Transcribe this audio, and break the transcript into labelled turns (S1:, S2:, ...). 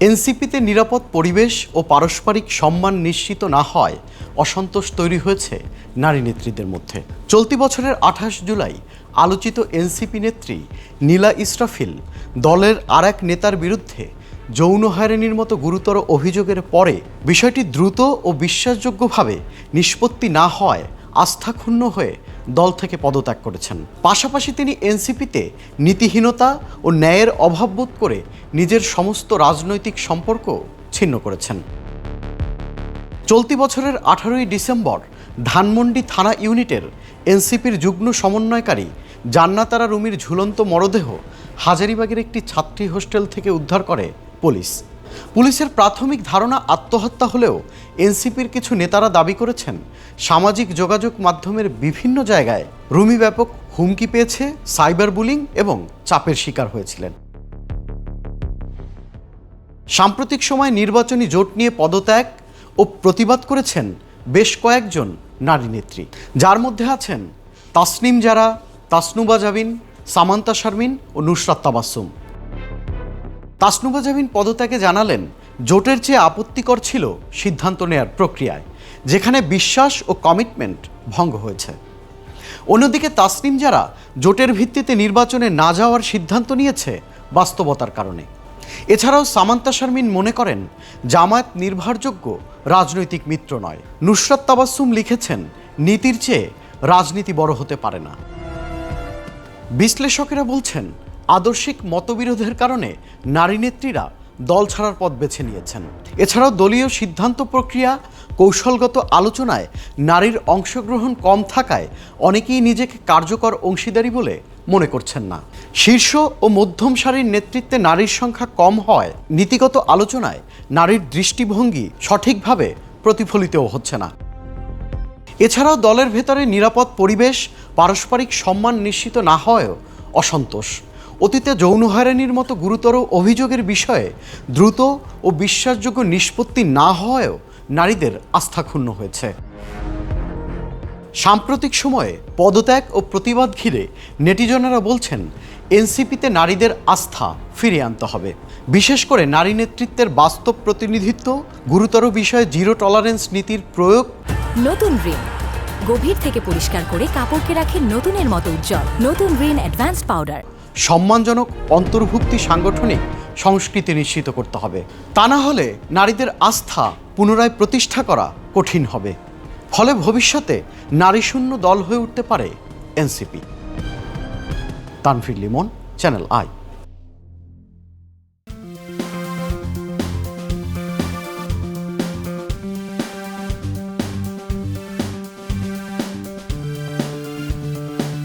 S1: এনসিপিতে নিরাপদ পরিবেশ ও পারস্পরিক সম্মান নিশ্চিত না হয় অসন্তোষ তৈরি হয়েছে নারী নেত্রীদের মধ্যে। চলতি বছরের ২৮ জুলাই আলোচিত এনসিপি নেত্রী নীলা ইসরাফিল দলের আরেক নেতার বিরুদ্ধে যৌন হয়রানির মতো গুরুতর অভিযোগের পরে বিষয়টি দ্রুত ও বিশ্বাসযোগ্যভাবে নিষ্পত্তি না হওয়ায় আস্থা ক্ষুণ্ণ হয়ে দল থেকে পদত্যাগ করেছেন। পাশাপাশি তিনি এনসিপিতে নীতিহীনতা ও ন্যায়ের অভাব বোধ করে নিজের সমস্ত রাজনৈতিক সম্পর্ক ছিন্ন করেছেন। চলতি বছরের ১৮ই ডিসেম্বর ধানমন্ডি থানা ইউনিটের এনসিপির যুগ্ম সমন্বয়কারী জান্নাতারা রুমির ঝুলন্ত মরদেহ হাজারীবাগের একটি ছাত্রী হোস্টেল থেকে উদ্ধার করে পুলিশ। পুলিশের প্রাথমিক ধারণা আত্মহত্যা হলেও এনসিপির কিছু নেতারা দাবি করেছেন সামাজিক যোগাযোগ মাধ্যমের বিভিন্ন জায়গায় রুমি ব্যাপক হুমকি পেয়েছে, সাইবার বুলিং এবং চাপের শিকার হয়েছিলেন। সাম্প্রতিক সময় নির্বাচনী জোট নিয়ে পদত্যাগ ও প্রতিবাদ করেছেন বেশ কয়েকজন নারী নেত্রী, যার মধ্যে আছেন তাসনিম জারা, তাসনুবা জাবিন, সামান্তা শারমিন ও নুসরাত তাবাসসুম। তাসনুবা জাবিন পদত্যাগে জানালেন, জোটের চেয়ে আপত্তিকর ছিল সিদ্ধান্ত নেয়ার প্রক্রিয়ায়, যেখানে বিশ্বাস ও কমিটমেন্ট ভঙ্গ হয়েছে। অন্যদিকে তাসনিম জারা জোটের ভিত্তিতে নির্বাচনে না যাওয়ার সিদ্ধান্ত নিয়েছে বাস্তবতার কারণে। এছাড়াও সামান্তা শারমিন মনে করেন জামায়াত নির্ভরযোগ্য রাজনৈতিক মিত্র নয়। নুসরাত তাবাসসুম লিখেছেন, নীতির চেয়ে রাজনীতি বড় হতে পারে না। বিশ্লেষকেরা বলছেন আদর্শিক মতবিরোধের কারণে নারী নেত্রীরা দল ছাড়ার পথ বেছে নিয়েছেন। এছাড়াও দলীয় সিদ্ধান্ত প্রক্রিয়া, কৌশলগত আলোচনায় নারীর অংশগ্রহণ কম থাকায় অনেকেই নিজেকে কার্যকর অংশীদারি বলে মনে করছেন না। শীর্ষ ও মধ্যম সারির নেতৃত্বে নারীর সংখ্যা কম হয় নীতিগত আলোচনায় নারীর দৃষ্টিভঙ্গি সঠিকভাবে প্রতিফলিতও হচ্ছে না। এছাড়াও দলের ভেতরে নিরাপদ পরিবেশ, পারস্পরিক সম্মান নিশ্চিত না হওয়ায় অসন্তোষ। অতীতে যৌন হয়রানির মতো গুরুতর অভিযোগের বিষয়ে দ্রুত ও বিশ্বাসযোগ্য নিষ্পত্তি না হওয়ায়ও নারীদের আস্থা ক্ষুণ্ণ হয়েছে। সাম্প্রতিক সময়ে পদত্যাগ ও প্রতিবাদ ঘিরে নেটিজনেরা বলছেন এনসিপিতে নারীদের আস্থা ফিরিয়ে আনতে হবে। বিশেষ করে নারী নেতৃত্বের বাস্তব প্রতিনিধিত্ব, গুরুতর বিষয়ে জিরো টলারেন্স নীতির প্রয়োগ।
S2: নতুন রিন গভীর থেকে পরিষ্কার করে কাপড়কে রাখে নতুনের মতো উজ্জ্বল। নতুন রিন অ্যাডভান্সড পাউডার।
S1: সম্মানজনক অন্তর্ভুক্তি সাংগঠনিক সংস্কৃতি নিশ্চিত করতে হবে। তা না হলে নারীদের আস্থা পুনরায় প্রতিষ্ঠা করা কঠিন হবে। ফলে ভবিষ্যতে নারীশূন্য দল হয়ে উঠতে পারে NCP. Tanvir Limon, channel I.